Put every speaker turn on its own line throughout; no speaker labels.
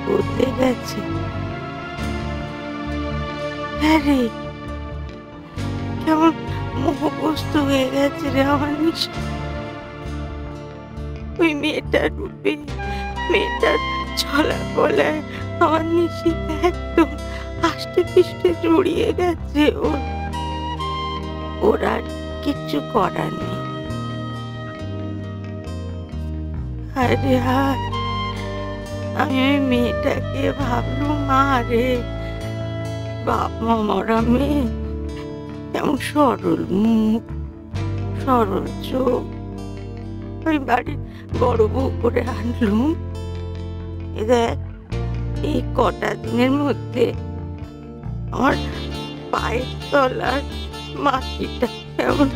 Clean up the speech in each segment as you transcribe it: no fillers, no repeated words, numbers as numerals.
বদলে গেছে। হ্যাঁ রে, কেমন মোহগ্রস্ত হয়ে গেছে রে আমার নিশা। ওই মেয়েটার রূপে, মেয়েটার চলা গলায় আমার নিশি একদম আষ্টে পৃষ্ঠে জড়িয়ে গেছে। ওর আর কিচ্ছু করার নেই। আরে হায়, আমি ওই মেয়েটাকে ভাবলুম মা রে, বাপ মা মরা মেয়ে, কেমন সরল মুখ, সরল চোখ। আমি বাড়ির বড় বউ করে আনলুম। দেখ, এই কটা দিনের মধ্যে আমার পায়ের তলার মাটিটা কেমন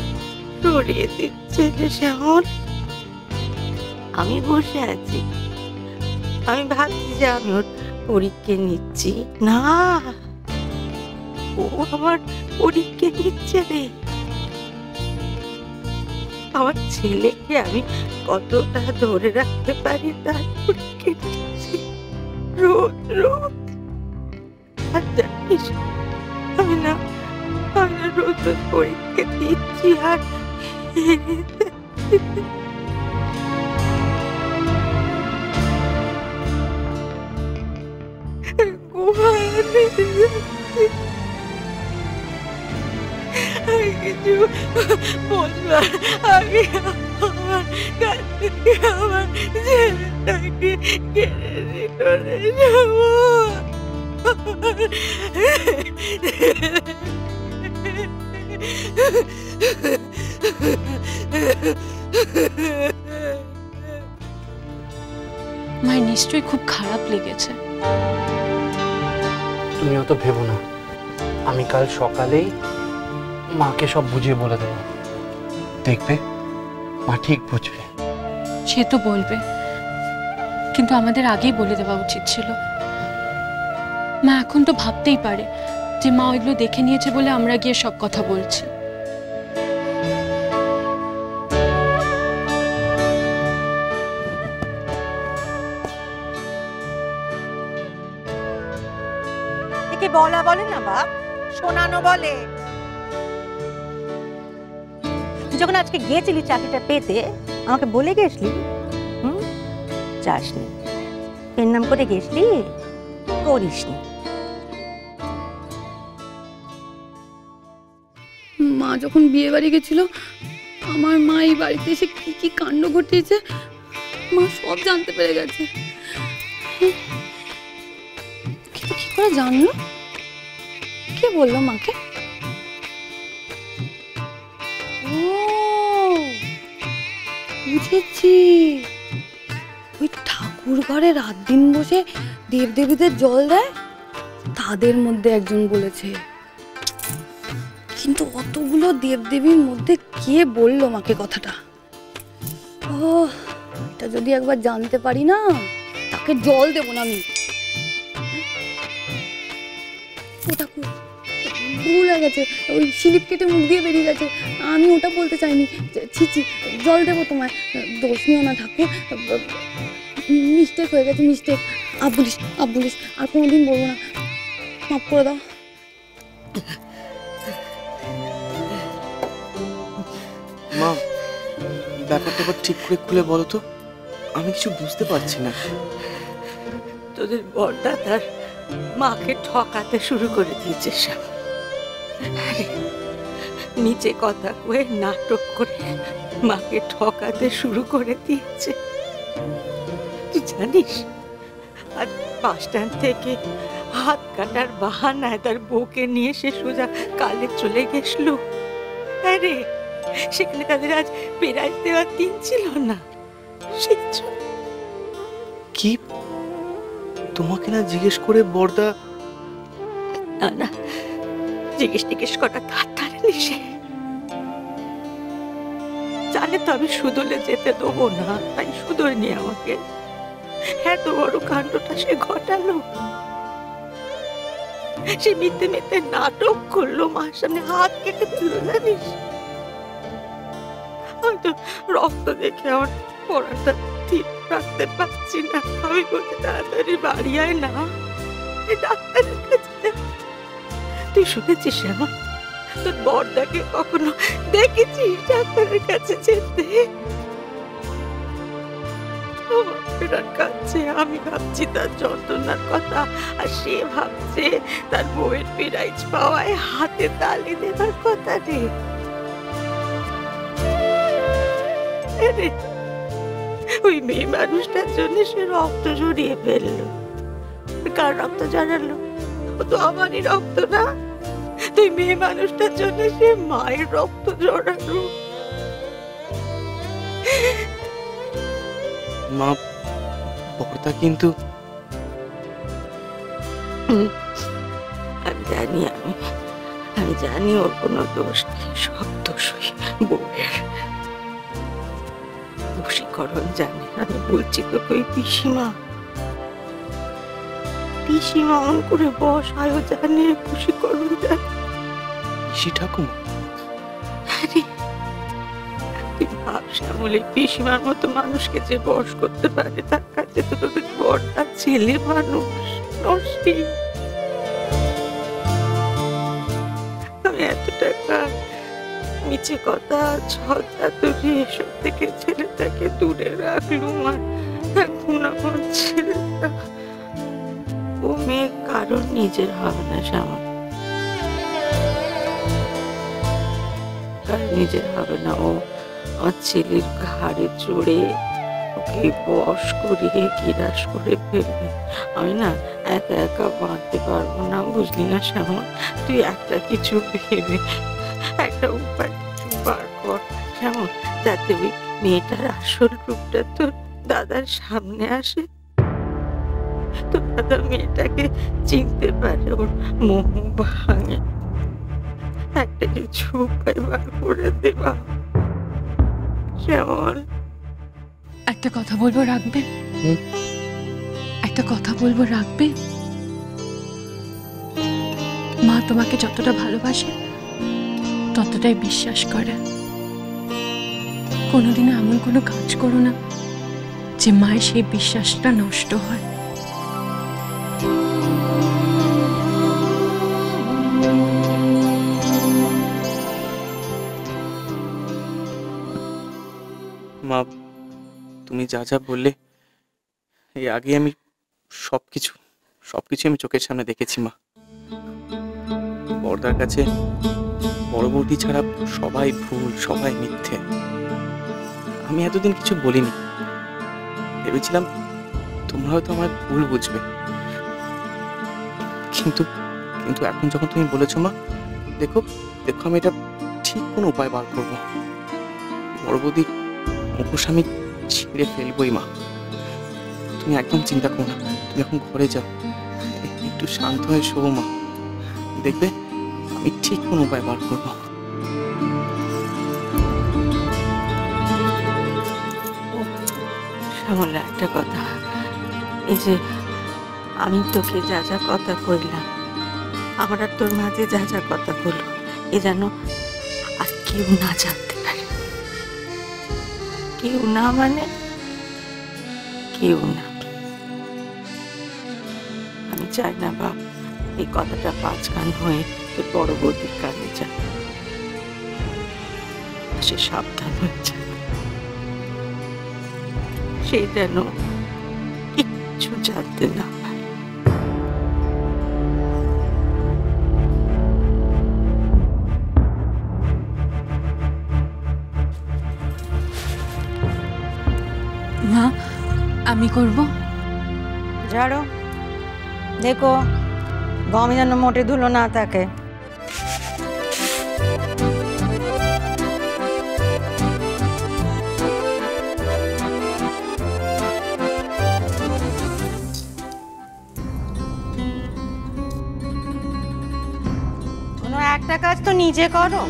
সরিয়ে দিচ্ছে যে শ্যামল। আমি বসে আছি, আমি ভাবছি যে আমি ওর পরীক্ষা নিচ্ছি। না, ও আমার পরীক্ষা নিচ্ছে রে। আমার ছেলেকে আমি কতটা ধরে রাখতে পারি তার পরীক্ষা নিচ্ছি রোজ রোজ। আর জানিস, আমি না রোজ রোজ পরীক্ষা দিচ্ছি আর কিছু বলবার আগে আমার কাছ থেকে আমার ছেলেটাকে কেড়ে নিল রে।
মায়ের নিশ্চয়ই খুব খারাপ লেগেছে।
তুমি অত ভেবো না, আমি কাল সকালেই মাকে সব বুঝিয়ে বলে দেবো। দেখবে মা ঠিক বুঝবে।
সে তো বলবে, কিন্তু আমাদের আগেই বলে দেওয়া উচিত ছিল। মা এখন তো ভাবতেই পারে যে মা ওইগুলো দেখে নিয়েছে বলে আমরা গিয়ে সব কথা বলছি।
একে বলা বলে না বাপ, শোনানো বলে। যখন আজকে গিয়েছিলি চাকরিটা পেতে, আমাকে বলে গেছলি? যাসনি, এর নাম করে গেছলি, করিসনি।
মা যখন বিয়ে বাড়ি গেছিল, আমার মা এই বাড়িতে এসে কি কি কাণ্ড ঘটিয়েছে মা সব জানতে পেরে গেছে। কিন্তু কি করে জানলো? কে বললো মাকে? ও বুঝেছি, ওই ঠাকুর ঘরে রাত দিন বসে দেবদেবীদের জল দেয়, তাদের মধ্যে একজন বলেছে। কিন্তু অতগুলো দেবদেবীর মধ্যে কে বললো মাকে কথাটা? ও, এটা যদি একবার জানতে পারি না, তাকে জল দেবো না আমি। ওটা ভুল হয়ে গেছে, ওই স্লিপ কেটে মুখ দিয়ে বেরিয়ে গেছে। আমি ওটা বলতে চাইনি। ছি, জল দেবো তোমায়, দোষ নিও না ঠাকুর, মিস্টেক হয়ে গেছে, মিস্টেক। আব বলিস, আর কোনোদিন বলবো না, মাফ করে দাও।
মা, ব্যাপারটা ঠিক করে খুলে বলো তো, আমি কিছু বুঝতে পারছি না।
তোদের বড়দা তার মাকে ঠকাতে শুরু করে দিয়েছে সব। নিচে কথা কয়ে নাটক করে মাকে ঠকাতে শুরু করে দিয়েছে। তুই জানিস, আজ বাস স্ট্যান্ড থেকে হাত কাটার বাহানায় তার বউকে নিয়ে সে সোজা কালে চলে গেছিল। আরে সেখানে তাদের আজ পেরাজ দেওয়ার দিন ছিল না।
কি তোমাকে না জিজ্ঞেস করে বড়দা?
না, জিজ্ঞেস করা তাড়াতাড়ি সে জানে তো আমি সুদলে যেতে দেবো না, তাই সুদলে নিয়ে আমাকে এত বড় কাণ্ডটা সে ঘটালো। সে মিথ্যে নাটক করলো, মার সামনে হাত কেটে দিল। জানিস, হয়তো রক্ত দেখে আমার পড়াটা ঠিক রাখতে পারছি না। আমি বলছি তাড়াতাড়ি বাড়ি আয় না, এই ডাক্তারের কাছে যা। তুই শুনেছিস আমার, তোর বড়দাকে কখনো দেখেছিস ডাক্তারের কাছে যেতে? কাছে আমি ভাবছি তার যন্ত্রণার কথা, আর সে ভাবছে তার বউয়ের পিরাইজ পাওয়ায় হাতে তালি দেওয়ার কথা রে। ওই মেয়ে মানুষটার জন্য সে রক্ত জড়িয়ে ফেললো। কার রক্ত জড়ালো? ও তো আমারই রক্ত না। তুই মেয়ে মানুষটার জন্য সে মায়ের রক্ত জড়ালো।
মা, বড়দা কিন্তু
আমি জানি, আমি জানি ওর কোনো দোষ নেই, সব দোষই বউয়ের। বশীকরণ জানে। আমি বলছি তোকে ওই পিসিমা অন করে বস, আয়ো জানে বশীকরণ জানে।
পিসি ঠাকুমা?
আরে তুই ভাব শ্যামলী, পিসিমার মতো মানুষকে যে বশ করতে পারে, তার কাছে তো তোদের বড়টা ছেলে মানুষ নষ্টি। আমি এত টাকা মিছে কথা ছড়াছড়ি এসব থেকে ছেলেটাকে দূরে রাখলুম, আর এখন আমার ছেলেটা ও মেয়ে কারণ নিজের হবে না শ্যামল, কারণ নিজের হবে না। ও আমার ছেলের ঘাড়ে চড়ে ওকে বশ করিয়ে গিরাস করে ফেলবে। আমি না একা একা বাঁধতে পারবো না, বুঝলি না শ্যামল? তুই একটা কিছু ভেবে একটা উপায় কিছু বার কর শ্যামল, যাতে ওই মেয়েটার আসল রূপটা তোর দাদার সামনে আসে, তোর দাদা মেয়েটাকে চিনতে পারে, ওর মোহ ভাঙে। একটা কিছু উপায় বার করে দেবা শ্যামল।
একটা কথা বলবো, রাখবে? একটা কথা বলবো, রাখবে? মা তোমাকে যতটা ভালোবাসে ততটাই বিশ্বাস করে। কোনোদিনও এমন কোনো কাজ করো না যে মায়ের সেই বিশ্বাসটা নষ্ট হয়।
মা, তুমি যা যা বললে এই আগে আমি সবকিছু আমি চোখের সামনে দেখেছি মা। বড়দার কাছে বড় বৌদি ছাড়া সবাই ভুল, সবাই মিথ্যে। আমি এতদিন কিছু বলিনি, ভেবেছিলাম তোমরা হয়তো আমার ভুল বুঝবে, কিন্তু এখন যখন তুমি বলেছো মা, দেখো আমি এটা ঠিক কোনো উপায় বার করবো। বড় বৌদির মুখোশ আমি ছিঁড়ে ফেলবোই মা। তুমি একদম চিন্তা করো না, তুমি এখন ঘরে যাও, একটু শান্ত হয়ে শোবো মা, দেখবে আমি ঠিক কোনো উপায় বার করবো।
শ্যামল, একটা কথা, এই যে আমি তোকে যা যা কথা কইলাম, আমার আর তোর মাঝে যা যা কথা হলো, এ যেন আর কেউ না জানতে পারে। কেউ না মানে কেউ না। আমি চাই না বাপ এই কথাটা 5 কান হয়ে তোর বড় বৌদির কানে যায়, সে সাবধান হয়ে যাবে, সে যেন কিচ্ছু জানতে না পারে।
মা, আমি করব।
ঝাড়ো, দেখো গমে যেন মোটে ধুলো না থাকে। কোনো একটা কাজ তো নিজে করো।